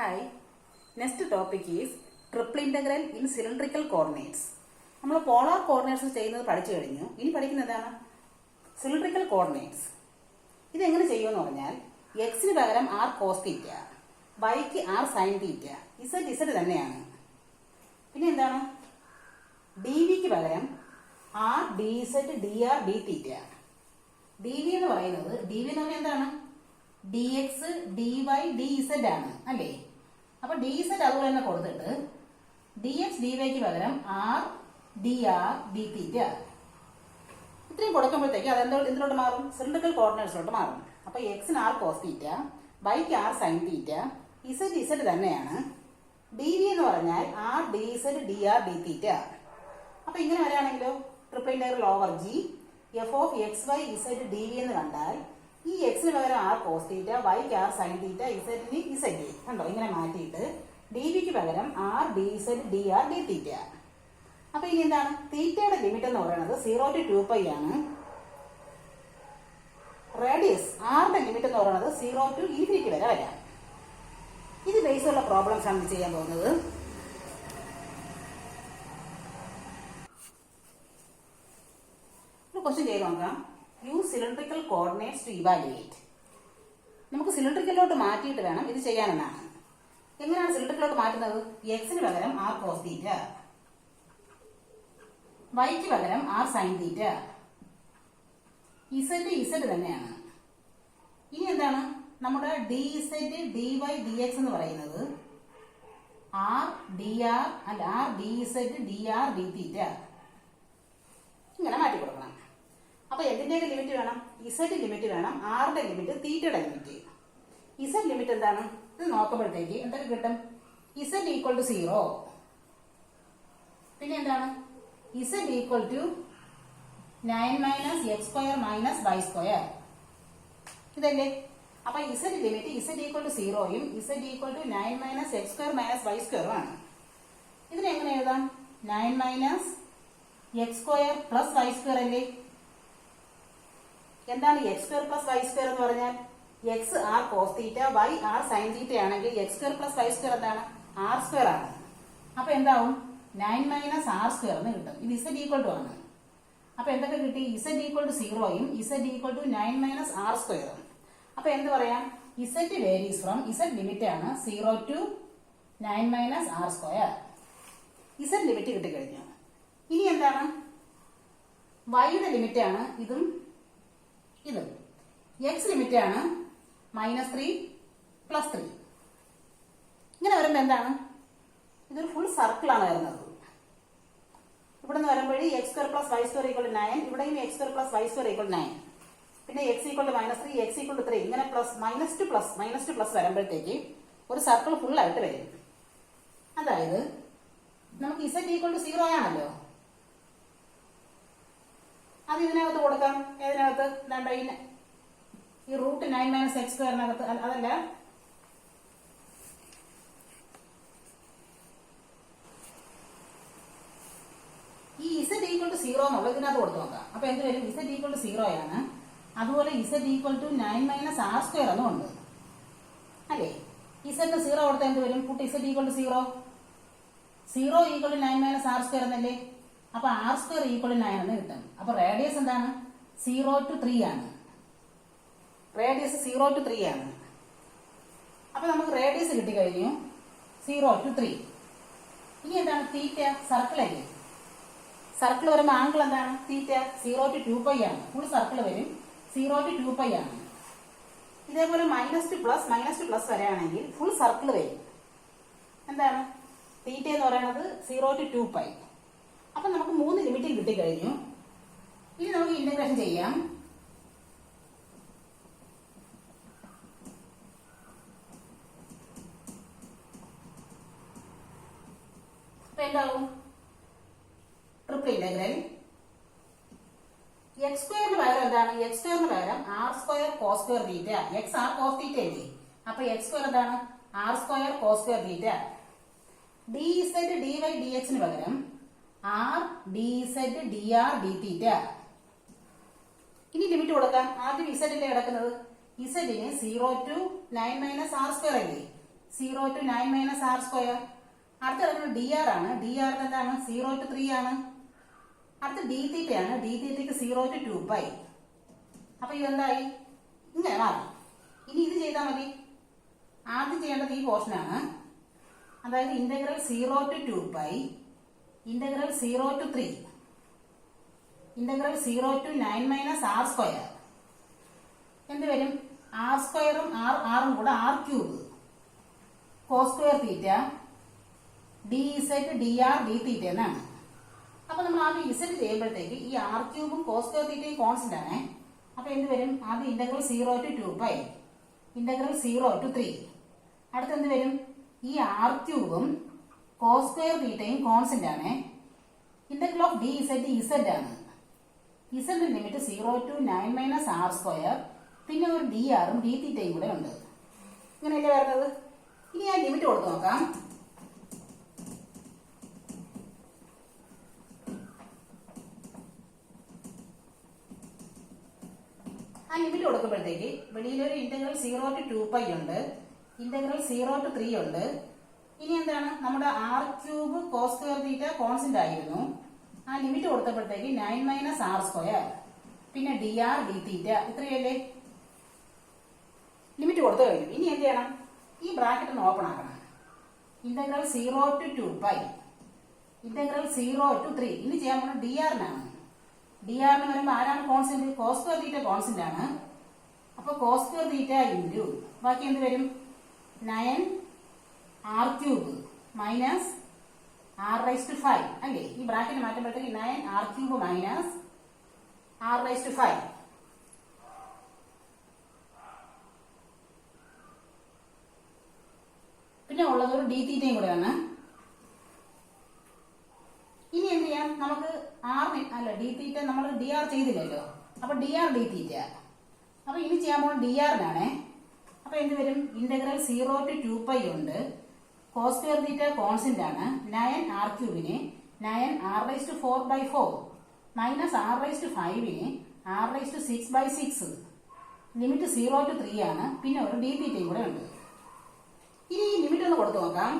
Hi, next topic is triple integral in cylindrical coordinates. നമ്മൾ polar coordinates ചെയ്യുന്നത് പഠിച്ചു കഴിഞ്ഞു. ഇനി പഠിക്കുന്നതാണ് സിലിണ്ടറിക്കൽ കോർഡിനേറ്റ്സ്. ഇതെങ്ങനെ ചെയ്യുമെന്ന് പറഞ്ഞാൽ എക്സിന് പകരം ആർ കോസ് തീറ്റ, വൈക്ക് R sine theta, Z Z തന്നെയാണ്. പിന്നെ എന്താണ് ഡി വിക്ക് പകരം R D Z D R D theta. D V എന്ന് പറയുന്നത് ഡി വി എന്ന് പറഞ്ഞാൽ എന്താണ് D X D Y D Z ആണ് അല്ലേ. അപ്പൊ ഡി ഇസഡ് അതുപോലെ തന്നെ കൊടുത്തിട്ട് ഡി എക്സ് ഡി വൈക്ക് പകരം ആർ ഡി ആർ ഡി തീറ്റ ഇത്രയും കൊടുക്കുമ്പോഴത്തേക്ക് അത് എന്തിലോട്ട് മാറും? സിലിണ്ടറിക്കൽ കോർഡിനേറ്റ്സിലോട്ട് മാറും. അപ്പൊ എക്സിന് ആർ കോസ് തീറ്റ, വൈക്ക് R sine theta, Z Z തന്നെയാണ്. ഡി വി എന്ന് പറഞ്ഞാൽ R D Z D R D theta. അപ്പൊ ഇങ്ങനെ വരികയാണെങ്കിലോ triple integral over G F of X Y Z D V എന്ന് കണ്ടാൽ ഈ എക്സിന് പകരം ആർ കോസ് തീറ്റ, വൈക്ക് ആർ സൈൻ തീറ്റ, ഇസഡിന് ഇസഡ് കണ്ടോ ഇങ്ങനെ മാറ്റിയിട്ട് ഡി വിക്ക് പകരം R D Z D R D theta. അപ്പൊ ഇനി എന്താണ് തീറ്റയുടെ ലിമിറ്റ് എന്ന് പറയുന്നത് 0 to 2π ആണ്. റേഡിയസ് ആറിന്റെ ലിമിറ്റ് എന്ന് പറയുന്നത് 0 to ഇൻഫിനിറ്റി വരെ വരാം. ഇത് ബേസുള്ള പ്രോബ്ലംസ് ആണ് ചെയ്യാൻ പോകുന്നത്. ഒരു ക്വസ്റ്റ്യൻ ചെയ്ത് നോക്കാം. Use cylindrical coordinates to evaluate. നമുക്ക് സിലിണ്ടറിക്കലിലോട്ട് മാറ്റിയിട്ട് വേണം ഇത് ചെയ്യാനെന്നാണ്. എങ്ങനെയാണ് സിലിണ്ടറിക്കലോട്ട് മാറ്റുന്നത്? എക്സിന് പകരം ആർ കോസ് തീറ്റ, വൈക്ക് പകരം R sine theta, Z Z തന്നെയാണ്. ഇനി എന്താണ് നമ്മുടെ D Z D Y D X എന്ന് പറയുന്നത് R D R and R D Z D R D theta ഇങ്ങനെ മാറ്റി കൊടുക്കണം. അപ്പൊ എന്തിന്റെയൊക്കെ ലിമിറ്റ് വേണം? ഇസഡ് ലിമിറ്റ് വേണം, ആറിന്റെ ലിമിറ്റ്, തീറ്റയുടെ ലിമിറ്റ്. ഇസഡ് ലിമിറ്റ് എന്താണ്? ഇത് നോക്കുമ്പോഴത്തേക്ക് എന്തൊക്കെ കിട്ടും? ഇസഡ് ഈക്വൽ ടു 0, പിന്നെ എന്താണ് Z equal to 9 minus X square minus Y square, ഇതല്ലേ. അപ്പൊ Z limit Z equal to 0യും Z equal to 9 minus X square minus Y സ്ക്വയറും ആണ്. ഇതിനെ എങ്ങനെ എഴുതാം? 9 minus X square plus Y square അല്ലേ. എന്താണ് X square plus Y square എന്ന് പറഞ്ഞാൽ X R cos theta, Y R sine theta ആണെങ്കിൽ X square plus Y square എന്താണ്? ആർ സ്ക്വയർ ആണ്. അപ്പൊ എന്താവും? 9 മൈനസ് ആർ സ്ക്വയർ എന്ന് കിട്ടും. ഇത് ഇസഡ് ഈക്വൽ ടു ആണ്. അപ്പൊ എന്തൊക്കെ കിട്ടി? ഇസഡ് ഈക്വൽ ടു 0യും Z equal to 9 minus R സ്ക്വയറും. അപ്പൊ എന്ത് പറയാം? Z varies from Z limit ആണ് 0 to 9 minus R square. Z limit കിട്ടിക്കഴിഞ്ഞു. ഇനി എന്താണ്? വൈയുടെ ലിമിറ്റ് ആണ് ഇതും ഇതും. എക്സ് ലിമിറ്റ് ആണ് -3 + 3. ഇങ്ങനെ വരുമ്പോ എന്താണ്? ഇതൊരു ഫുൾ സർക്കിൾ ആണ് വരുന്നത്. ഇവിടെ നിന്ന് വരുമ്പോഴേ x square plus Y square equal 9, ഇവിടെയും x square plus Y square equal 9, പിന്നെ x equal to -3, x equal to 3, ഇങ്ങനെ പ്ലസ് മൈനസ് ടു പ്ലസ് വരുമ്പോഴത്തേക്ക് ഒരു സർക്കിൾ ഫുൾ ആയിട്ട് വരും. അതായത് നമുക്ക് ഇസഡ് ഈക്വൽ ടു 0 ആണല്ലോ, അത് ഇതിനകത്ത് കൊടുക്കാം. ഏതിനകത്ത്? ഈ റൂട്ട് 9 മൈനസ് എക്സ് സ്ക്വയറിനകത്ത്, അതല്ല ഈ ഇസഡ് ഈക്വൽ ടു 0 എന്നുള്ളത് ഇതിനകത്ത് കൊടുത്തു നോക്കാം. അപ്പൊ എന്ത് വരും? ഇസഡ് ഈക്വൽ ടു 0 ആണ്. അതുപോലെ z equal to 9 minus R square എന്നും ഉണ്ട് അല്ലേ. ഇസഡിന് 0 കൊടുത്താൽ എന്ത് വരും? Put z equal to 0 equal to 9 minus R square എന്നല്ലേ. അപ്പൊ ആർ സ്ക്വയർ ഈക്വൽ ടു 9 എന്ന് കിട്ടും. അപ്പൊ റേഡിയസ് എന്താണ്? 0 to 3 ആണ്. റേഡിയസ് 0 to 3 ആണ്. അപ്പൊ നമുക്ക് റേഡിയസ് കിട്ടിക്കഴിഞ്ഞു 0 to 3. ഇനി എന്താണ്? തീറ്റ സർക്കിൾ അല്ലേ. സർക്കിൾ വരുമ്പോൾ ആംഗിൾ എന്താണ്? തീറ്റ 0 to 2π ആണ്. ഫുൾ സർക്കിൾ വരും 0 to 2π ആണ്. ഇതേപോലെ മൈനസ് ടു പ്ലസ് വരെയാണെങ്കിൽ ഫുൾ സർക്കിൾ വരും. എന്താണ്? തീറ്റ എന്ന് പറയുന്നത് 0 to 2π. അപ്പൊ നമുക്ക് 3 ലിമിറ്റും കിട്ടിക്കഴിഞ്ഞു. ഇനി നമുക്ക് ഇന്റഗ്രേഷൻ ചെയ്യാം. അപ്പൊ എന്താവും? ട്രിപ്പിൾ ഇന്റഗ്രൽ എക്സ് സ്ക്വയറിന് പകരം എന്താണ്? എക്സ് സ്ക്വയറിന് പകരം R square cos square theta. X R cos theta അല്ലേ. അപ്പൊ എക്സ് സ്ക്വയർ എന്താണ്? R square cos square theta. D Z D Y D എക്സിന് പകരം R D Z D R D theta. ഇനി ലിമിറ്റ് കൊടുക്കാം. ആദ്യം ഇസഡിലെ കിടക്കുന്നത്. ഇസഡിന് 0 to 9 മൈനസ് ആർ സ്ക്വയർ അല്ലേ. 0 to 9 minus r square. അടുത്ത കിടക്കുന്നത് ഡി ആർ ആണ്. ഡി ആറിന് എന്താണ്? 0 to 3 ആണ്. അടുത്ത ഡി തീറ്റ ആണ്. ഡി തീറ്റയ്ക്ക് 0 to 2 പൈ. അപ്പൊ ഇതെന്തായി? ഇങ്ങനെ മാറി. ഇനി ഇത് ചെയ്താൽ മതി. ആദ്യം ചെയ്യേണ്ടത് ഈ പോർഷനാണ്. അതായത് integral 0 to 2 pi integral 0 to 3 integral 0 to 9 minus R square. എന്ത് വരും? ആർ സ്ക്വയറും ആറും കൂടെ R cube cos square theta D Z D R D theta എന്നാണ്. അപ്പൊ നമ്മൾ ആദ്യം ഇസെറ്റ് ചെയ്യുമ്പോഴത്തേക്ക് ഈ ആർ ക്യൂബും കോസ് സ്ക്വയർ തീറ്റയും കോൺസ്റ്റന്റ് ആണ്. അപ്പൊ എന്ത് വരും? ആദ്യം integral 0 to 2 pi integral 0 to 3. അടുത്ത് എന്ത് വരും? ഈ ആർ ക്യൂബും കോസ് സ്ക്വയർ തീറ്റയും കോൺസ്റ്റന്റ് ആണ്. Integral of D Z Z ആണ്. ഇസെറ്റിന്റെ limit 0 to 9 minus R square, പിന്നെ ഒരു ഡി ആറും ഡി തീറ്റയും കൂടെ ഉണ്ട്. ഇങ്ങനെയല്ലേ വരുന്നത്? ഇനി ഞാൻ ലിമിറ്റ് കൊടുത്തു നോക്കാം. ആ ലിമിറ്റ് കൊടുക്കുമ്പോഴത്തേക്ക് വെളിയിലൊരു ഇന്റഗ്രൽ 0 to 2 പൈ ഉണ്ട്, ഇന്റഗ്രൽ 0 to 3 ഉണ്ട്. ഇനി എന്താണ്? നമ്മുടെ r cube cos square theta constant ആയിരുന്നു. ആ ലിമിറ്റ് കൊടുത്തപ്പോഴത്തേക്ക് 9 മൈനസ് ആർ സ്ക്വയർ, പിന്നെ ഡി ആർ ഡി തീറ്റ, ഇത്രയല്ലേ? ലിമിറ്റ് കൊടുത്തു കഴിഞ്ഞു. ഇനി എന്ത് ചെയ്യണം? ഈ ബ്രാക്കറ്റ് ഒന്ന് ഓപ്പൺ ആക്കണം. Integral 0 to 2 pi integral 0 to 3. ഇനി ചെയ്യാൻ പോകുന്നത് ഡി ആറിനാണ്. ഡി ആറിന് വരുമ്പോൾ ആരാണ് constant? Cos square theta constant ആണ്. അപ്പൊ കോസ് സ്ക്വയർ തീറ്റ ഇൻറ്റു ബാക്കി എന്ത് വരും? 9 R cube minus R raise to 5 അല്ലേ? ഈ ബ്രാക്കറ്റ് മാറ്റുമ്പോഴത്തേക്ക് 9 R cube minus R raise to 5. പിന്നെ ഉള്ളത് ഒരു ഡി തീറ്റയും കൂടെയാണ്. ഇനി എന്ത് ചെയ്യാം? നമുക്ക് ഡി തീറ്റ നമ്മൾ ഡി ആർ ചെയ്തില്ലല്ലോ. അപ്പൊ ഡി ആർ ഡി തീറ്റ. അപ്പൊ ഇനി ചെയ്യാൻ പോകുന്നത് ഡി ആറിനാണ്. അപ്പൊ എന്ത് വരും? ഇന്റഗ്രൽ 0 to 2 പൈ ഉണ്ട്, കോസ് സ്ക്വയർ തീറ്റ കോൺസ്റ്റന്റ് ആണ്. 9 ആർ ക്യൂബിന് 9 R raise to 4/4 minus R raise to 5ന് R raise to 6/6. Limit 0 to 3 ആണ്. പിന്നെ ഒരു ഡി തീറ്റയും കൂടെ ഉണ്ട്. ഇനി ഈ ലിമിറ്റ് ഒന്ന് കൊടുത്തു നോക്കാം.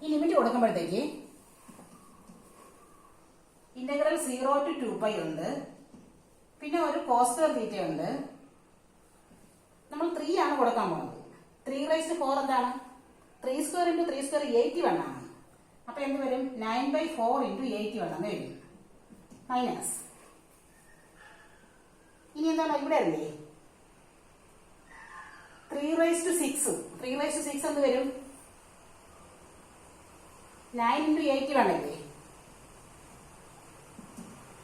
ഈ ലിമിറ്റ് കൊടുക്കുമ്പോഴത്തേക്ക് ഇന്റഗ്രൽ 0 to 2 പൈ ഉണ്ട്, പിന്നെ ഒരു കോസ് സ്ക്വയർ തീറ്റ ഉണ്ട്. നമ്മൾ 3 ആണ് കൊടുക്കാൻ പോകുന്നത്. 3/4 എന്താണ്? 3 സ്ക്വയർ ഇൻറ്റു 3 സ്ക്വയർ 81 ആണ്. അപ്പൊ എന്ത് വരും? 9/4 ഇൻറ്റു 81 എന്ന് വരും. മൈനസ് ഇനി എന്താണ്? ഇവിടെ അല്ലേ 3/6. 3/6 എന്ത് വരും? 9 ഇൻറ്റു 81 അല്ലേ?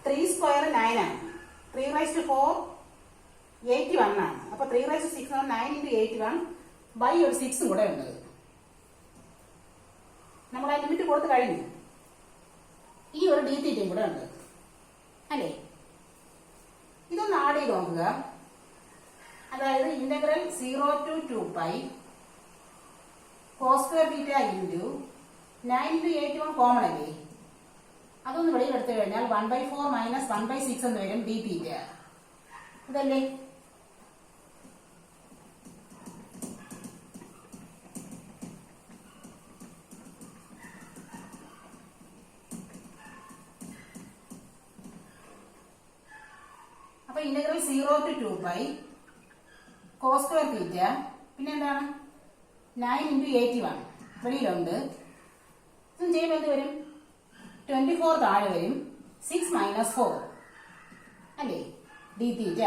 3 സ്ക്വയർ 9 ആണ്. 3/4 81 ആണ്. അപ്പൊ 3/6 9 ഇൻറ്റു 81 ബൈ ഒരു 6 കൂടെ ഉണ്ട്. നമ്മൾ ആ ലിമിറ്റ് കൊടുത്ത് കഴിഞ്ഞു. ഈ ഒരു ഡി തീറ്റയും കൂടെ ഉണ്ട് അല്ലേ? ഇതൊന്ന് ആഡ് ചെയ്ത് നോക്കുക. അതായത് integral 0 to 2 pi cos square theta into 9 into 81 common അല്ലേ? അതൊന്ന് വെളിയിൽ എടുത്തു കഴിഞ്ഞാൽ 1/4 മൈനസ് 1/6 എന്ന് വരും ഡി തീറ്റ. ഇതല്ലേ? അപ്പൊ integral 0 to 2 pi cos square theta, പിന്നെ എന്താണ്? 9 ഇൻറ്റു 81 വെളിയിലുണ്ട്. ഇതും ചെയ്യുമ്പോൾ എന്ത് വരും? 24 താഴെ വരും. 6 മൈനസ് 4 അല്ലേ? ഡി തീറ്റ.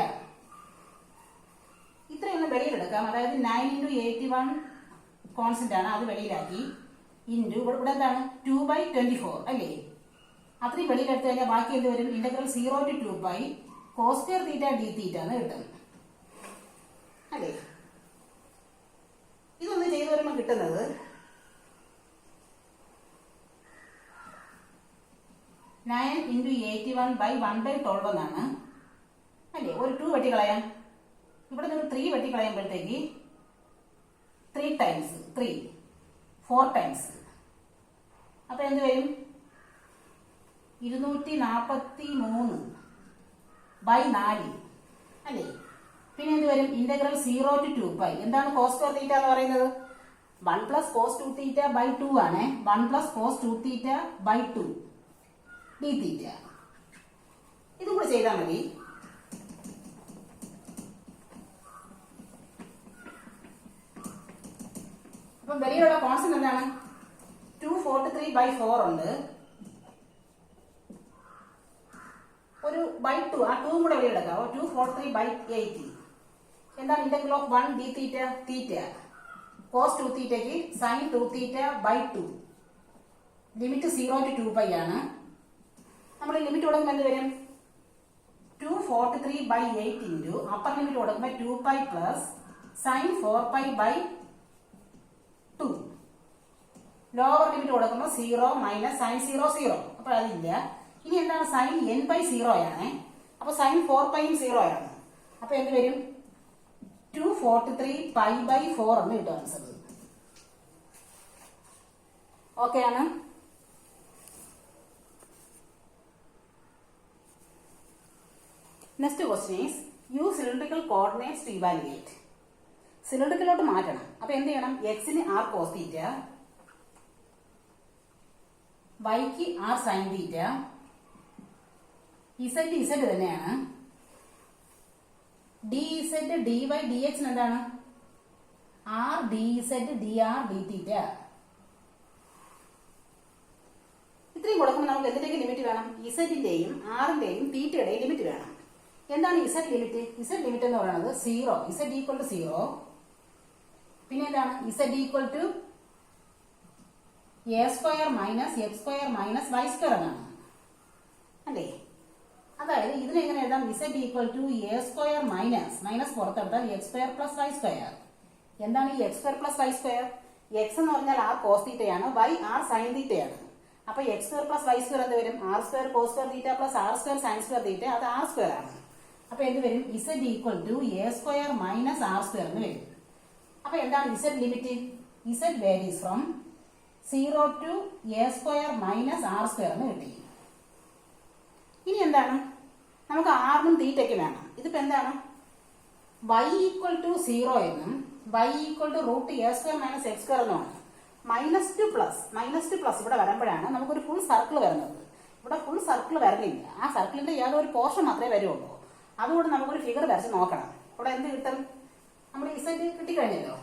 ഇത്രയൊന്ന് വെളിയിലെടുക്കാം. അതായത് 9 ഇൻറ്റു 81 കോൺസ്റ്റന്റ് ആണ്, അത് വെളിയിലാക്കി. ഇൻറ്റു ഇവിടെ എന്താണ്? 2/24 അല്ലേ? അത്രയും വെളിയിലെടുത്ത് കഴിഞ്ഞാൽ ബാക്കി എന്ത് വരും? Integral 0 to 2 pi cos square theta D theta എന്ന് കിട്ടും അല്ലേ? ഇതൊന്ന് ചെയ്തു വരുമ്പോൾ കിട്ടുന്നത് 9 ഇൻറ്റു 81 ബൈ 1/12 എന്നാണ് അല്ലേ? ഒരു 2 വെട്ടിക്കളയാം. ഇവിടെ നിന്ന് 3 വെട്ടിക്കളയുമ്പോഴത്തേക്ക് 3 ടൈംസ് 3 4 ടൈംസ്. അപ്പൊ എന്ത് വരും? 243/4 അല്ലേ? പിന്നെ എന്ത് വരും? Integral 0 to 2π. എന്താണ് cos സ്ക്വയർ തീറ്റ എന്ന് പറയുന്നത്? 1 + cos 2θ/2 ആണ്. 1 + cos 2θ/2 d തീറ്റ. ഇതും കൂടെ ചെയ്താൽ മതി. അപ്പൊ വെളിയിലുള്ള കോൺസ്റ്റന്റ് എന്താണ്? 243/4 ഉണ്ട്. ഒരു /2, ആ 2 കൂടെ വെളിയിൽ എടുക്കാം. 243/80. എന്താണ് integral of 1 d theta? Theta cos 2θക്ക് sin 2θ/2. ലിമിറ്റ് 0 to 2π ആണ്. നമ്മൾ ലിമിറ്റ് കൊടുക്കുമ്പോൾ എന്ത് വരും? 243/8 ഇൻറ്റു അപ്പർ ലിമിറ്റ് കൊടുക്കുമ്പോൾ 2π പ്ലസ് sin 4π/2. ലോവർ ലിമിറ്റ് കൊടുക്കുമ്പോൾ 0 മൈനസ് sin 0 0. അപ്പോൾ അതില്ല. ഇനി എന്താണ്? sin n/0 ആണ്. അപ്പോൾ sin 4πയും 0 ആണ്. അപ്പോൾ എന്ത് വരും? 243π/4 എന്ന് കിട്ടും ആൻസർ. ഓക്കെ ആണ്. Next question is use cylindrical coordinates to evaluate. സിലിണ്ടറിക്കലോട്ട് മാറ്റണം. അപ്പൊ എന്ത് ചെയ്യണം? എക്സിന് r cos θ, വൈക്ക് r sin θ, z തന്നെയാണ്. dz dy dx എന്താണ്? r dz dr dθ. ഇത്രയും കൊടുക്കുമ്പോൾ നമുക്ക് എന്തിന്റെയും ലിമിറ്റ് വേണം? ഇസഡിന്റെയും ആറിന്റെയും തീറ്റയുടെയും ലിമിറ്റ് വേണം. എന്താണ് ഇസഡ് ലിമിറ്റ്? ഇസഡ് ലിമിറ്റ് എന്ന് പറയുന്നത് 0. Z equal to 0. പിന്നെ എന്താണ്? Z equal to a² minus x² minus y² എന്നാണ് അല്ലേ? അതായത് ഇതിനെങ്ങനെ എഴുതാം? Z equal to a² minus പുറത്തെടുത്താൽ x² പ്ലസ് y². എന്താണ് ഈ x² പ്ലസ് y²? എക്സ് എന്ന് പറഞ്ഞാൽ r cos θ ആണ്, y r sin θ ആണ്. അപ്പൊ x² പ്ലസ് y² എന്ത് വരും? r² cos² θ plus r² sin² θ. അത് r² ആണ്. അപ്പൊ എന്ത് വരും? z equal to a² minus r² എന്ന് വരും. അപ്പൊ എന്താണ് z limit? z varies from 0 to a² minus r² എന്ന് കിട്ടി. ഇനി എന്താണ്? നമുക്ക് ആറിനും തീറ്റയ്ക്ക് വേണം. ഇതിപ്പോ എന്താണ്? y ഈക്വൽ ടു 0 എന്നും y equal to √a² minus x² എന്നുമാണ്. -2 പ്ലസ് ഇവിടെ വരുമ്പോഴാണ് നമുക്കൊരു ഫുൾ സർക്കിൾ വരുന്നത്. ഇവിടെ ഫുൾ സർക്കിൾ വരുന്നില്ല. ആ സർക്കിളിന്റെ ഏതോ ഒരു പോർഷൻ മാത്രമേ വരുള്ളൂ. അതുകൊണ്ട് നമുക്കൊരു ഫിഗർ വരച്ച് നോക്കണം. ഇവിടെ എന്ത് കിട്ടും? നമ്മൾ ഇസഡ് കിട്ടിക്കഴിഞ്ഞല്ലോ.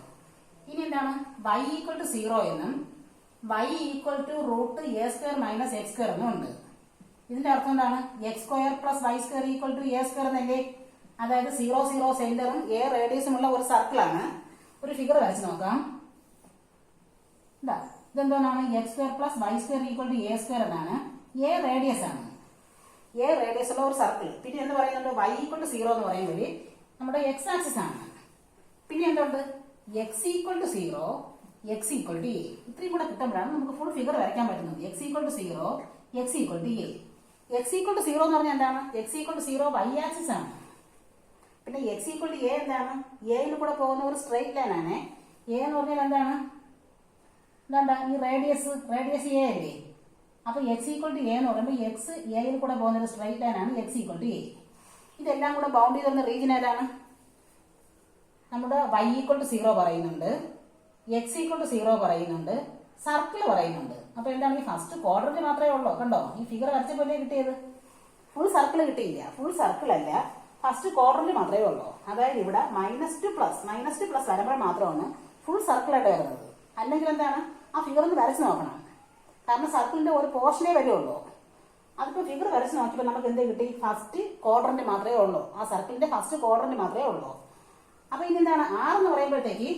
ഇനി എന്താണ്? y ഈക്വൽ ടു 0 എന്നും y equal to √a² minus x² എന്നും ഉണ്ട്. ഇതിന്റെ അർത്ഥം എന്താണ്? x² plus y² equal to a² എന്നല്ലേ? അതായത് 0 0 സെന്ററും a റേഡിയസും ഉള്ള ഒരു സർക്കിളാണ്. ഒരു ഫിഗർ വരച്ച് നോക്കാം. ഇതെന്താണ്? x² plus y² equal to a² എന്നാണ്. a റേഡിയസ് ആണ്. a റേഡിയസ് ഉള്ള ഒരു സർക്കിൾ. പിന്നെ എന്ന് പറയുന്നുണ്ട് y ഈക്വൽ ടു 0 എന്ന് പറയുമ്പോൾ നമ്മുടെ x ആക്സിസ് ആണ്. പിന്നെ എന്തുണ്ട്? x equal to 0, x equal to a. ഇത്രയും കൂടെ കിട്ടുമ്പോഴാണ് നമുക്ക് ഫുൾ ഫിഗർ വരയ്ക്കാൻ പറ്റുന്നത്. x equal to 0, x equal to a. x equal to 0 എന്ന് പറഞ്ഞാൽ എന്താണ്? x equal to 0 y axis ആണ്. പിന്നെ x ഈക്വൽ ടു a എന്താണ്? a കൂടെ പോകുന്ന ഒരു സ്ട്രെയിറ്റ് ലൈൻ ആണ്. a എന്ന് പറഞ്ഞാൽ എന്താണ്? എന്താ? ഈ റേഡിയസ് a അല്ലേ? അപ്പൊ x ഈക്വൽ ടു a എന്ന് പറയുമ്പോൾ x a കൂടെ പോകുന്ന ഒരു സ്ട്രെയിറ്റ് ലൈൻ ആണ് x ഈക്വൽ ടു a. ഇതെല്ലാം കൂടെ ബൗണ്ട് ചെയ്ത് തന്ന റീജിയൻ ഏതാണ്? നമ്മുടെ y ഈക്വൽ ടു 0 പറയുന്നുണ്ട്, x ഈക്വൽ ടു 0 പറയുന്നുണ്ട്, സർക്കിൾ പറയുന്നുണ്ട്. അപ്പൊ എന്താണ്? ഈ ഫസ്റ്റ് ക്വാഡ്രന്റ് മാത്രമേ ഉള്ളൂ. കണ്ടോ? ഈ ഫിഗർ വരച്ച പോലെ കിട്ടിയത്. ഫുൾ സർക്കിൾ കിട്ടിയില്ല. ഫുൾ സർക്കിൾ അല്ല, ഫസ്റ്റ് ക്വാഡ്രന്റ് മാത്രമേ ഉള്ളൂ. അതായത് ഇവിടെ -2 പ്ലസ് വരുമ്പോൾ മാത്രമാണ് ഫുൾ സർക്കിൾ ആയിട്ട് വരുന്നത്. അല്ലെങ്കിൽ എന്താണ്? ആ ഫിഗർ ഒന്ന് വരച്ച് നോക്കണം. കാരണം സർക്കിളിന്റെ ഒരു പോർഷനേ വരുള്ളൂ. അതിപ്പോ ഫിഗർ വരച്ച് നോക്കിയപ്പോൾ നമുക്ക് എന്ത് കിട്ടി? ഫസ്റ്റ് ക്വാഡ്രന്റ് മാത്രമേ ഉള്ളൂ. ആ സർക്കിളിന്റെ ഫസ്റ്റ് ക്വാഡ്രന്റ് മാത്രമേ ഉള്ളൂ. അപ്പൊ ഇനി എന്താണ്? r എന്ന് പറയുമ്പോഴത്തേക്ക്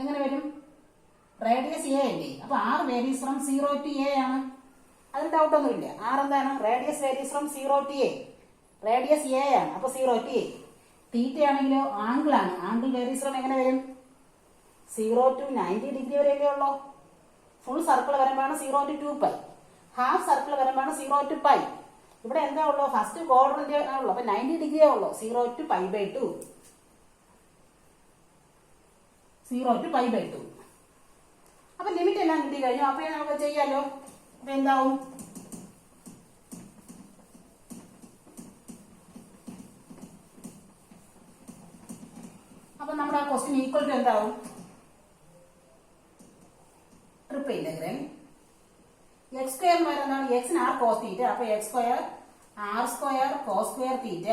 എങ്ങനെ വരും? റേഡിയസ് a അല്ലേ? അപ്പൊ r varies from 0 to a ആണ്. അതിന് ഡൗട്ട് ഒന്നുമില്ല. r എന്താണ്? Radius varies from 0 to a. Radius a ആണ്. അപ്പൊ 0 to a. തീറ്റ ആണെങ്കിലോ ആംഗിൾ ആണ്. ആംഗിൾ വേരീസ് ഫ്രം എങ്ങനെ വരും? 0 to 90 ഡിഗ്രി വരെയല്ലേ ഉള്ളൂ. ഫുൾ സർക്കിൾ വരുമ്പോഴാണ് 0 to 2π. ഹാഫ് സർക്കിൾ വരുമ്പോഴാണ് 0 to π. ഇവിടെ എന്താ ഉള്ളൂ? ഫസ്റ്റ് ക്വാഡ്രന്റ് ഉള്ളൂ. അപ്പൊ 90 ഡിഗ്രിയേ ഉള്ളൂ. 0 to π/2. 0 to pi by 2. അപ്പൊ ലിമിറ്റ് എല്ലാം കിട്ടി കഴിഞ്ഞു. അപ്പൊ നമുക്ക് ചെയ്യാലോ. അപ്പൊ എന്താവും? അപ്പൊ നമ്മുടെ ആ ക്വസ്റ്റ്യൻ ഈക്വൽ ടു എന്താവും? ട്രിപ്പിൾ ഇന്റഗ്രൽ എക്സ് സ്ക്വയർ എന്ന് പറയുന്നതാണ് എക്സിന് ആർ കോസ് തീറ്റ. അപ്പൊ X square R square cos square theta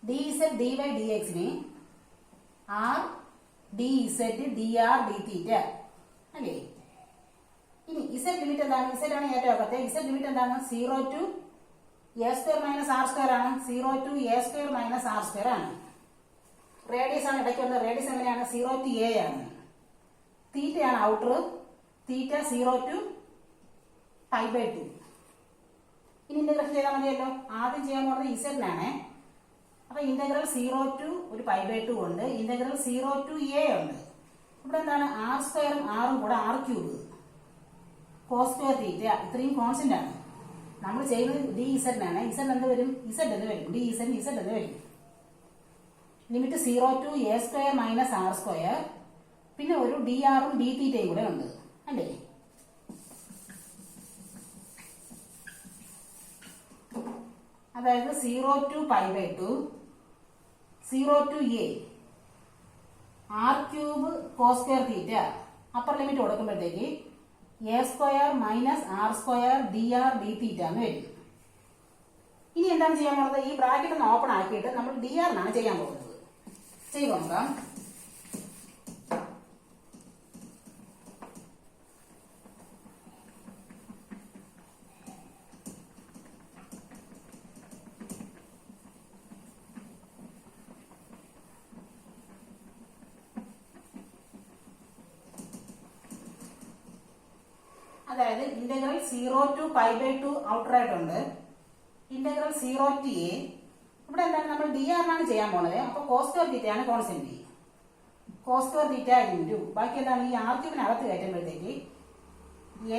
D Z D Y D എക്സിന് R D Z D R D theta അല്ലേ. ഇനി ഇസെഡ് ലിമിറ്റ് എന്താണ്? Z ആണ് ഏറ്റവും അകത്തെ. ഇസെഡ് ലിമിറ്റ് എന്താണ്? 0 to a square minus R square ആണ്. 0 to a square minus R square ആണ്. റേഡിയസ് ആണ് ഇടയ്ക്ക് വരുന്നത്. റേഡിയസ് എങ്ങനെയാണ്? 0 to എ ആണ്. തീറ്റയാണ് outer. Theta 0 to pi by 2. ഇനി ഇന്റഗ്രേഷൻ ചെയ്താൽ മതിയല്ലോ. ആദ്യം ചെയ്യാൻ പോകുന്നത് ഇസെഡിനാണ്. അപ്പൊ ഇന്റഗ്രൽ 0 to ഒരു പൈ ബൈ 2 ഉണ്ട്. ഇന്റഗ്രൽ 0 to എ ഉണ്ട്. ഇവിടെ എന്താണ്? ആർ സ്ക്വയറും ആറും കൂടെ R cube cos square theta ഇത്രയും കോൺസ്റ്റന്റ് ആണ്. നമ്മൾ ചെയ്യുന്നത് ഡി ഇസെഡിനാണ്. ഇസെഡ് എന്ത് വരും? ഇസെഡ് എന്ന് വരും. ഡി ഇസെഡ് ഇസെഡ് എന്ന് വരും. Limit 0 to a square minus R square. പിന്നെ ഒരു ഡി ആറും ഡി തീറ്റയും കൂടെ ഉണ്ട് അല്ലേ. അതായത് 0 to pi by 2 0 to A R cube cos square theta upper limit കൊടുക്കുമ്പോഴത്തേക്ക് A square minus R square D R D theta എന്ന് വരും. ഇനി എന്താണ് ചെയ്യാൻ പോകുന്നത്? ഈ ബ്രാക്കറ്റ് ഒന്ന് ഓപ്പൺ ആക്കിയിട്ട് നമ്മൾ ഡി ആറിനാണ് ചെയ്യാൻ പോകുന്നത്. ചെയ്ത് നോക്കാം. അതായത് integral 0 to pi by 2 outer ആയിട്ടുണ്ട്. Integral 0 to A. ഇവിടെ എന്താണ്? നമ്മൾ ഡി ആറിനാണ് ചെയ്യാൻ പോണത്. അപ്പൊ കോസ് സ്ക്വയർ തീറ്റയാണ് constant. Cos square theta into ബാക്കി എന്താണ്? ഈ ആർ ക്യൂബിനകത്ത് കയറ്റുമ്പോഴത്തേക്ക്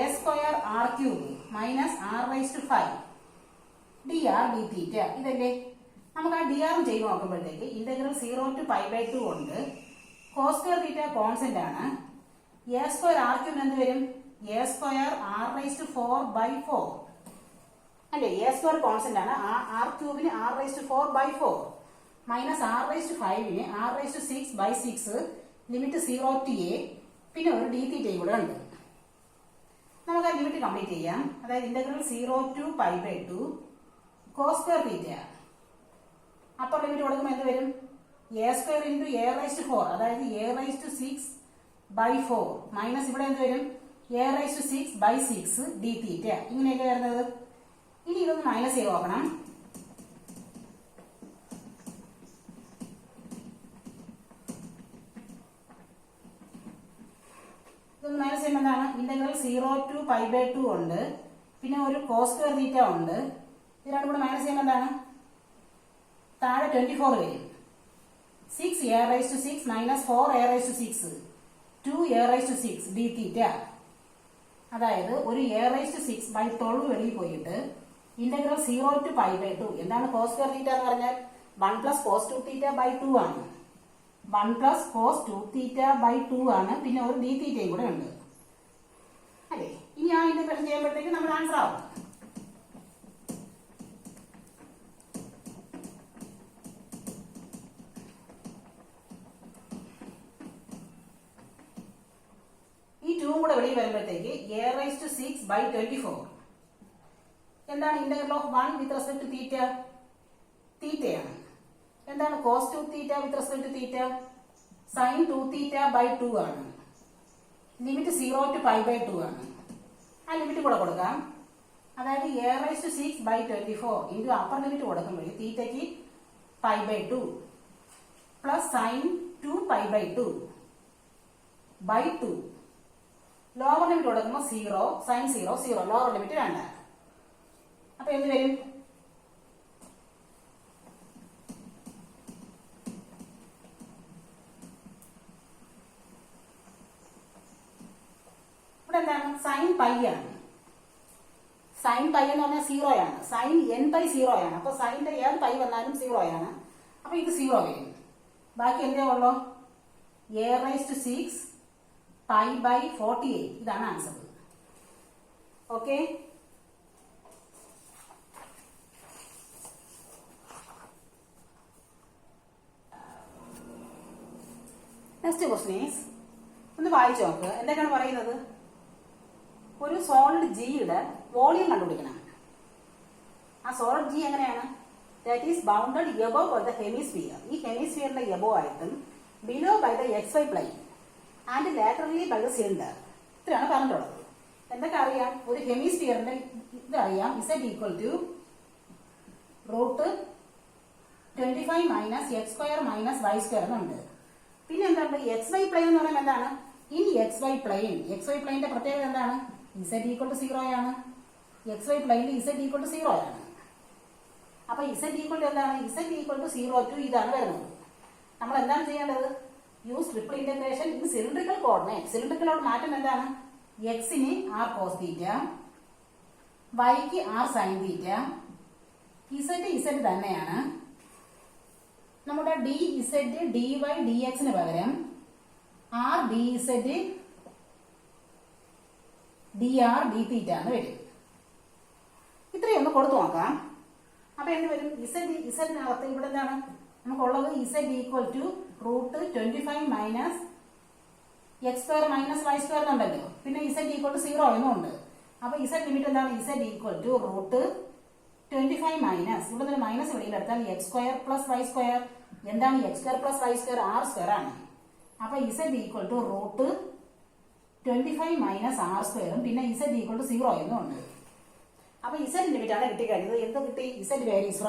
A square R cube minus R raise to 5 D R D theta ഇതല്ലേ. നമുക്ക് ആ ഡി ആറും ചെയ്ത് നോക്കുമ്പോഴത്തേക്ക് ഇന്റഗ്രൽ 0 to പൈ ബൈ 2 ഉണ്ട്. കോസ് സ്ക്വയർ തീറ്റ കോൺസ്റ്റന്റ് ആണ്. എ സ്ക്വയർ ആർ ക്യൂബിന് എന്ത് വരും? A square R raise to 4 by 4 അല്ലെ. എ സ്ക്വയർ കോൺസ്റ്റന്റ് ആണ്. ആർ ക്യൂബിന് R raise to 4 by 4 minus R raise to 5ന് R raise to 6 by 6 limit 0 to A. പിന്നെ ഒരു ഡി തീറ്റയും കൂടെ ഉണ്ട്. നമുക്ക് ആ ലിമിറ്റ് കംപ്ലീറ്റ് ചെയ്യാം. അതായത് integral 0 to pi by 2 cos square theta upper limit കൊടുക്കുമ്പോൾ എന്ത് വരും? A square into A raise to 4 അതായത് A raise to 6 by 4 minus ഇവിടെ എന്ത് വരും? A raise to 6 by 6 D theta ഇങ്ങനെയല്ലേ വരുന്നത്. ഇനി ഇതൊന്ന് മൈനസ് ചെയ്ത് നോക്കണം. ഇതൊന്ന് മൈനസ് ചെയ്യുമ്പോൾ എന്താണ്? ഇന്റഗ്രൽ 0 to പൈ ബൈ 2 ഉണ്ട്. പിന്നെ ഒരു കോസ് സ്ക്വയർ തീറ്റ ഉണ്ട്. ഇത് രണ്ടും കൂടെ മൈനസ് ചെയ്യുമ്പോൾ എന്താണ്? താഴെ 24 വരും. 6 A raise to 6 minus 4 A raise to 6 2 A raise to 6 D theta. അതായത് ഒരു എ റൈസ് ടു 6 by 12 വെളിയിൽ പോയിട്ട് ഇന്റഗ്രൽ 0 to പൈ ബൈ 2 എന്താണ്? കോസ് സ്ക്വയർ തീറ്റ എന്ന് പറഞ്ഞാൽ 1 പ്ലസ് കോസ് 2 തീറ്റ by 2 ആണ്. 1 പ്ലസ് കോസ് 2 തീറ്റ by 2 ആണ്. പിന്നെ ഒരു ഡി തീറ്റയും കൂടെ ഉണ്ട് അല്ലേ. ഇനി ആ ഇന്റഗ്രേഷൻ ചെയ്യുമ്പോഴത്തേക്ക് നമ്മൾ ആൻസർ ആവും. ഈ 2 കൂടെ വെളിയിൽ വരുമ്പോഴത്തേക്ക് എ റൈസ് ടു 6 by 24 എന്താണ്? Integral of 1 with respect to theta തീറ്റയാണ്. എന്താണ്? Cos 2 theta with respect to theta sine 2 theta by 2 ആണ്. ലിമിറ്റ് 0 to പൈ ബൈ 2 ആണ്. ആ ലിമിറ്റ് കൂടെ കൊടുക്കാം. അതായത് A raise to 6 by 24 into upper limit കൊടുക്കുമ്പോൾ തീറ്റയ്ക്ക് pi by 2 plus sine 2 pi by 2 by 2. Lower limit കൊടുക്കുമ്പോൾ 0 സൈൻ 0 0 ലോവർ ലിമിറ്റ് വേണ്ട. അപ്പൊ എന്ത് വരും? ഇവിടെ എന്താണ്? സൈൻ പൈ ആണ്. സൈൻ പൈ എന്ന് പറഞ്ഞാൽ 0 ആണ്. സൈൻ n പൈ 0 ആണ്. അപ്പൊ സൈനിന്റെ ഏത് പൈ വന്നാലും 0 ആണ്. അപ്പൊ ഇത് 0 വരും. ബാക്കി എന്തേ ഉള്ളൂ? a⁻6 π/48. ഇതാണ് answer. Okay, next question is, ഒന്ന് വായിച്ചു നോക്ക് എന്തൊക്കെയാണ് പറയുന്നത്. ഒരു സോളിഡ് ജിയുടെ വോളിയം കണ്ടുപിടിക്കണം. ആ സോളിഡ് ജി എങ്ങനെയാണ്? That is bounded above by the hemisphere. ഈ ഹെമിസ്ഫിയറിന്റെ എബോവ് ആയിട്ടും below by the XY plane and laterally by the cylinder. ഇത്രയാണ് പറഞ്ഞിട്ടുള്ളത്. എന്തൊക്കെ അറിയാം? ഒരു ഹെമിസ്ഫിയറിന്റെ ഇതറിയാം, Z equal to √25 minus x² minus y² എന്നുണ്ട്. പിന്നെ എന്താണ് XY പ്ലെയിൻ എന്ന് പറയുന്നത്? എന്താണ്? ഇൻ XY പ്ലെയിൻ, XY പ്ലെയിന്റെ പ്രത്യേകത എന്താണ്? Z ഈക്വൽ ടു 0 ആണ്. XY പ്ലെയിനിൽ Z ഈക്വൽ ടു 0 ആണ്. അപ്പൊ Z ഈക്വൽ ടു എന്താണ്? Z ഈക്വൽ ടു 0 ടു ഇതാണ് വരുന്നത്. നമ്മൾ എന്താണ് ചെയ്യേണ്ടത്? Use triple integration in cylindrical coordinate. സിലിണ്ടറിക്കലോട് മാറ്റം എന്താണ്? എക്സിന് r cos തീറ്റ, വൈക്ക് r sin തീറ്റ, Z തന്നെയാണ്. നമ്മുടെ dz dy dxന് പകരം r dz dr dθ എന്ന് വരും. ഇത്രയൊന്ന് കൊടുത്തു നോക്കാം. അപ്പൊ എന്ത് വരും? ഇസഡിനകത്ത് ഇവിടെ എന്താണ് നമുക്കുള്ളത്? Z equal to √25 minus x² minus y² എന്നുണ്ടല്ലോ. പിന്നെ Z ഈക്വൽ ടു 0 എന്നുണ്ട്. അപ്പൊ Z ലിമിറ്റ് എന്താണ്? Z ഈക്വൽ ടു √25 മൈനസ്, ഇവിടെ നിന്ന് മൈനസ് വെളിയിലെടുത്താൽ x² പ്ലസ് y². എന്താണ് x² പ്ലസ് y²? r² ആണ്. അപ്പൊ Z equal to √25 minus r², പിന്നെ Z ഈക്വൽ ടു 0 എന്നും ഉണ്ട്. അപ്പൊ Z ലിമിറ്റ് ആണ് കിട്ടിക്കഴിഞ്ഞത്. എന്ത് കിട്ടി? Z varies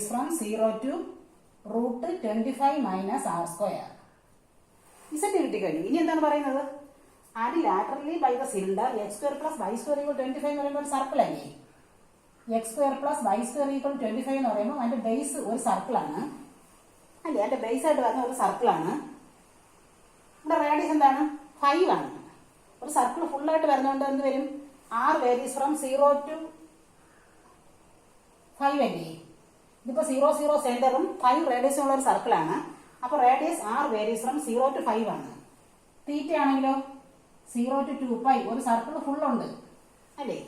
from 0 to √25 minus r². Z കിട്ടിക്കഴിഞ്ഞു. ഇനി എന്താണ് പറയുന്നത്? And laterally by the cylinder x² plus y² equal 25 എന്ന് പറയുമ്പോൾ ഒരു സർക്കിൾ അല്ലേ? x² പ്ലസ് y² ഈക്വൽ 25 എന്ന് പറയുമ്പോൾ അതിന്റെ ബേസ് ഒരു സർക്കിളാണ് അല്ലേ? അതിന്റെ ബേസ് ആയിട്ട് വരുന്ന ഒരു സർക്കിളാണ്. ഇവിടെ റേഡിയസ് എന്താണ്? 5 ആണ്. ഒരു സർക്കിൾ ഫുള്ളായിട്ട് വരുന്നതുകൊണ്ട് എന്ത് വരും? r വേരീസ് ഫ്രം 0 ടു 5 അല്ലേ? ഇതിപ്പോ 0 0 സെന്ററും 5 റേഡിയസും ഉള്ള ഒരു സർക്കിളാണ്. അപ്പൊ radius r varies from 0 to 5 ആണ്. തീറ്റ ആണെങ്കിലോ 0 ടു 2π, ഒരു സർക്കിൾ ഫുൾ ഉണ്ട് അല്ലേ?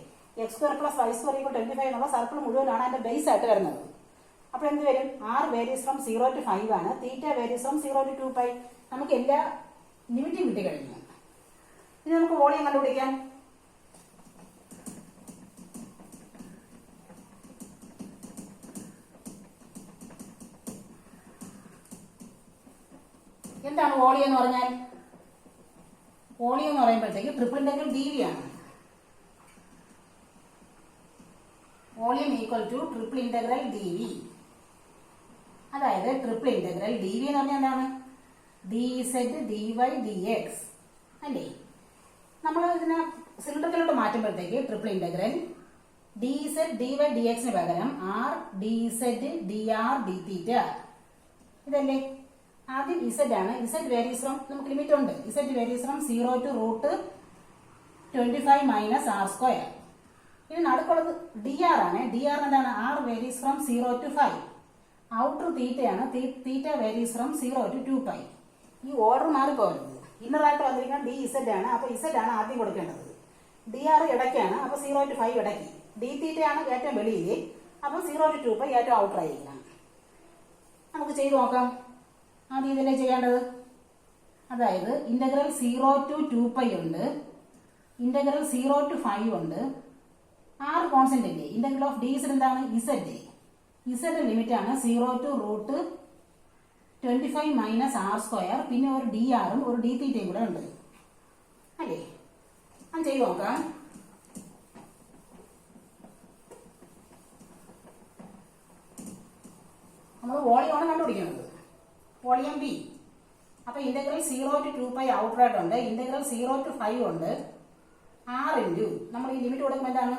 x² പ്ലസ് y² ഈക്വൽ 25 എന്നുള്ള സർക്കിൾ മുഴുവനാണ് അതിന്റെ ബേസ് ആയിട്ട് വരുന്നത്. അപ്പൊ എന്ത് വരും? r വേരീസ് ഫ്രം 0 ടു 5 ആണ്. തീറ്റ വേരീസ് ഫ്രം 0 ടു 2π. നമുക്ക് എല്ലാ ലിമിറ്റും കിട്ടി കഴിഞ്ഞു. ഇനി നമുക്ക് വോളിയം കണ്ടുപിടിക്കാം. എന്താണ് വോളിയം എന്ന് പറഞ്ഞാൽ? വോളിയം എന്ന് പറയുമ്പോഴത്തേക്ക് ട്രിപ്പിൾ ഇന്റഗ്രൽ dv ആണ്. Volume equal two triple integral dv. അതായത് ട്രിപ്പിൾ ഇന്റഗ്രൽ dv എന്ന് പറഞ്ഞാൽ എന്താണ്? dz dy dx അല്ലേ? നമ്മൾ ഇതിനെ സിലിണ്ടറിലോട്ട് മാറ്റുമ്പോഴത്തേക്ക് ട്രിപ്പിൾ ഇന്റഗ്രൽ dz dy dxന് പകരം r dz dr dθ ഇതല്ലേ? ആദ്യം Z ആണ്. Z വേരീസ് ഫ്രം, നമുക്ക് ലിമിറ്റ് ഉണ്ട്. Z varies from 0 to √25 minus r². ഇനി നടുക്കുള്ളത് dr ആണ്. dr എന്താണ്? r varies from 0 to 5. Outer തീറ്റയാണ്. Theta varies from 0 to 2π. ഈ ഓർഡർ മാറിപ്പോകരുത്. ഇന്നറായിട്ട് വന്നിരിക്കുന്നത് dz ആണ്. അപ്പൊ Z ആണ് ആദ്യം കൊടുക്കേണ്ടത്. dr ഇടയ്ക്കാണ്. അപ്പൊ 0 ടു 5 ഇടയ്ക്ക്. dθ ആണ് ഏറ്റവും വെളിയിൽ. അപ്പൊ 0 ടു 2π ഏറ്റവും ഔട്ടർ ആയിരിക്കണം. നമുക്ക് ചെയ്തു നോക്കാം. ആദ്യം ഇതല്ലേ ചെയ്യേണ്ടത്? അതായത് ഇന്റഗ്രൽ 0 ടു 2π ഉണ്ട്, ഇന്റഗ്രൽ 0 ടു 5 ഉണ്ട്. r കോൺസ്റ്റന്റ് അല്ലേ? ഇന്റഗ്രൽ ഓഫ് dz എന്താണ്? Z ലിമിറ്റ് ആണ് 0 ടു √25 മൈനസ് r², പിന്നെ ഒരു dr ഉം ഒരു dθയും കൂടെ ഉണ്ട് അല്ലേ? അത് ചെയ്ത് നോക്കാം. നമ്മൾ വോളിയമാണ് കണ്ടുപിടിക്കുന്നത്. Volume V. അപ്പൊ ഇന്റഗ്രൽ 0 ടു 2π ഔട്ടർ ആയിട്ടുണ്ട്, ഇന്റഗ്രൽ 0 ടു 5 ഉണ്ട്. r ഇൻറ്റു നമ്മൾ ഈ ലിമിറ്റ് കൊടുക്കുമ്പോൾ എന്താണ്?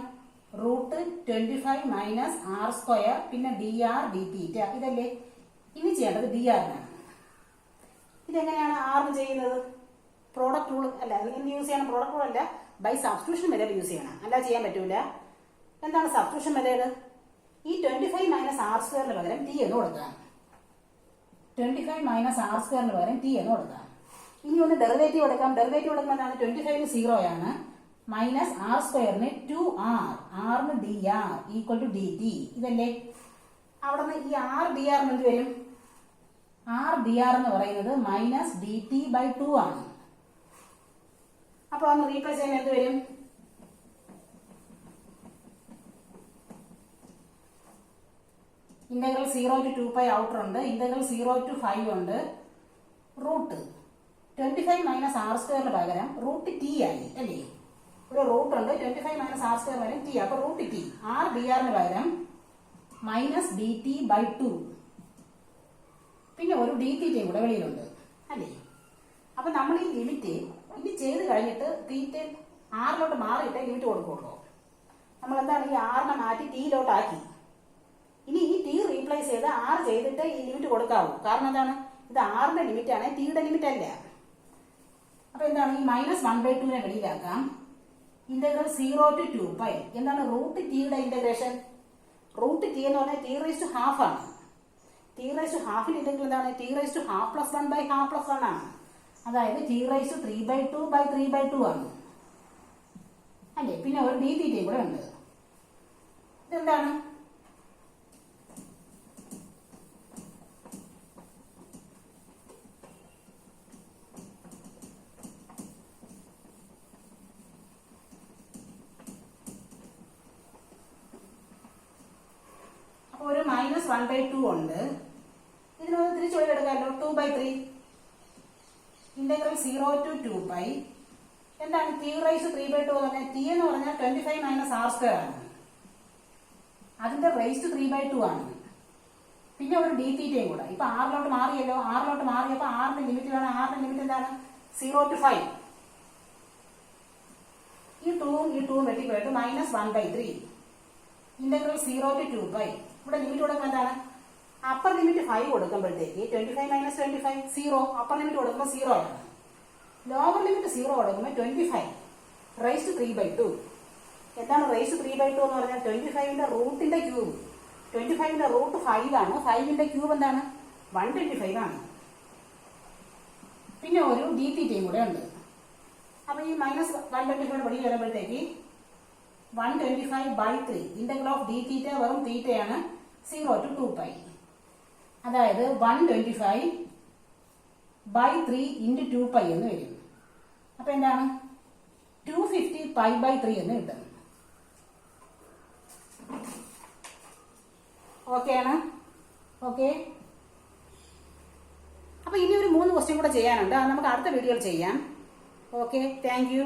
√25 മൈനസ് r², പിന്നെ dr dθ ഇതല്ലേ? ഇനി ചെയ്യേണ്ടത് dr ആണ്. ഇതെങ്ങനെയാണ് r ചെയ്യുന്നത്? പ്രോഡക്റ്റ് റൂൾ അല്ല, എന്ത് യൂസ് ചെയ്യണം? പ്രോഡക്റ്റ് റൂൾ അല്ല, ബൈ സബ്സ്റ്റിറ്റ്യൂഷൻ മെത്തേഡ് യൂസ് ചെയ്യണം. അല്ല ചെയ്യാൻ പറ്റൂല. എന്താണ് സബ്സ്റ്റിറ്റ്യൂഷൻ മെത്തേഡ്? ഈ 25 മൈനസ് r² പകരം t എന്ന് കൊടുക്കാം. 25 മൈനസ് ആർ സ്ക്വയറിന് പകരം ടി എന്ന് കൊടുക്കാം. ഇനി ഒന്ന് ഡെറിവേറ്റീവ് എടുക്കാം. ഡെറിവേറ്റീവ് എടുക്കുന്നതാണ് 25 0 ആണ്, മൈനസ് ആർ സ്ക്വയറിന് 2r, ആറിന് d r equal to d t. ഇതല്ലേ? അവിടെ നിന്ന് ഈ ആർ ഡി ആറിന് എന്ത് വരും? ആർ ഡി ആർ എന്ന് പറയുന്നത് മൈനസ് ഡി ടി ബൈ 2 ആണ്. അപ്പൊ ഒന്ന് റീപ്ലേസ് ചെയ്യാൻ എന്ത് വരും? ഇന്റഗ്രൽ 0 to 2π ഔട്ടർ ഉണ്ട്, ഇന്റഗ്രൽ 0 to 5 ഉണ്ട്, റൂട്ട് 25 മൈനസ് ആർ സ്ക്വയറിന് പകരം റൂട്ട് ടി ആയി അല്ലേ? ഒരു റൂട്ട് ഉണ്ട്, 25 മൈനസ് ആർ സ്ക്വയർ പകരം ടി, അപ്പൊ റൂട്ട് ടി. ആർ ഡി ആറിന് പകരം മൈനസ് ഡി ടി ബൈ 2, പിന്നെ ഒരു ഡി തീറ്റയും കൂടെ വെളിയിലുണ്ട് അല്ലേ? അപ്പൊ നമ്മൾ ഈ ലിമിറ്റ് ഇനി ചെയ്ത് കഴിഞ്ഞിട്ട് തീറ്റ ആറിലോട്ട് മാറിയിട്ട് ലിമിറ്റ് കൊടുക്കുള്ളൂ. നമ്മൾ എന്താണ് ഈ ആറിനെ മാറ്റി ടിയിലോട്ടാക്കി. ഇനി ഈ ടി റീപ്ലേസ് ചെയ്ത് ആർ ചെയ്തിട്ട് ഈ ലിമിറ്റ് കൊടുക്കാവൂ. കാരണം എന്താണ്? ഇത് ആറിന്റെ ലിമിറ്റ് ആണ്, ടിയുടെ ലിമിറ്റ് അല്ല. അപ്പൊ എന്താണ്? ഈ മൈനസ് 1/2 വെളിയിലാക്കാം. ഇന്റഗ്രൽ 0 to 2π എന്താണ്? റൂട്ട് ടിയുടെ ഇന്റഗ്രേഷൻ. റൂട്ട് ടി എന്ന് പറഞ്ഞാൽ ടി റൈസ് ടു ഹാഫ് ആണ്. ടി റൈസ് ടു ഹാഫിന്റെ ഇന്റഗ്രൽ എന്താണ്? T rise to half plus 1 by half plus 1 ആണ്. അതായത് ടി റൈസ് ടു 3/2 ബൈ 3/2 ആണ് അല്ലേ? പിന്നെ ഒരു ഡി തീറ്റയും കൂടെ ഉണ്ട്. ഇതെന്താണ്? ഒരു മൈനസ് 1/2 ഉണ്ട്. ഇതിനൊന്ന് തിരിച്ചു എടുക്കാമല്ലോ. 2/3 ഇന്റഗ്രൽ 0 to 2π എന്താണ്? ടി റൈസ് 3/2 എന്ന് പറഞ്ഞാൽ ടി എന്ന് പറഞ്ഞാൽ 25 മൈനസ് ആർ സ്ക്വയർ ആണ്, അതിന്റെ റൈസ് ടു 3/2 ആണ്. പിന്നെ ഒരു ഡി തീറ്റയും കൂടെ. ഇപ്പൊ ആറിലോട്ട് മാറിയല്ലോ, ആറിലോട്ട് മാറിയപ്പോ ആറിന്റെ ലിമിറ്റ് വേണം. ആറിന്റെ ലിമിറ്റ് എന്താണ്? 0 to 5. ഈ 2 വെട്ടിപ്പോയിട്ട് മൈനസ് 1/3 ഇന്റഗ്രൽ 0 to 2π. ഇവിടെ ലിമിറ്റ് കൊടുക്കുമ്പോൾ എന്താണ്? Upper limit 5 കൊടുക്കുമ്പോഴത്തേക്ക് 25 minus 25 0. Upper limit കൊടുക്കുമ്പോൾ 0 ആണ്. ലോവർ ലിമിറ്റ് 0 കൊടുക്കുമ്പോൾ 25 റൈസ് ടു 3/2. എന്താണ് റൈസ് ടു 3/2 എന്ന് പറഞ്ഞാൽ? 25ന്റെ റൂട്ടിന്റെ ക്യൂബ്. 25ന്റെ റൂട്ട് 5 ആണ്. 5ന്റെ ക്യൂബ് എന്താണ്? 125 ആണ്. പിന്നെ ഒരു ഡി തീറ്റയും കൂടെ ഉണ്ട്. അപ്പൊ ഈ മൈനസ് 125 വെളി വരുമ്പോഴത്തേക്ക് 125/3 ഇന്റഗ്രൽ ഓഫ് ഡി തീറ്റ വെറും തീറ്റയാണ് 0 to 2π. അതായത് 125/3 into 2π എന്ന് വരും. അപ്പൊ എന്താണ്? 250π/3 എന്ന് കിട്ടും. ഓക്കെ ആണ്? ഓക്കെ. അപ്പൊ ഇനി ഒരു 3 ക്വസ്റ്റ്യൻ കൂടെ ചെയ്യാനുണ്ട്. അത് നമുക്ക് അടുത്ത വീഡിയോയിൽ ചെയ്യാം. Okay, thank you.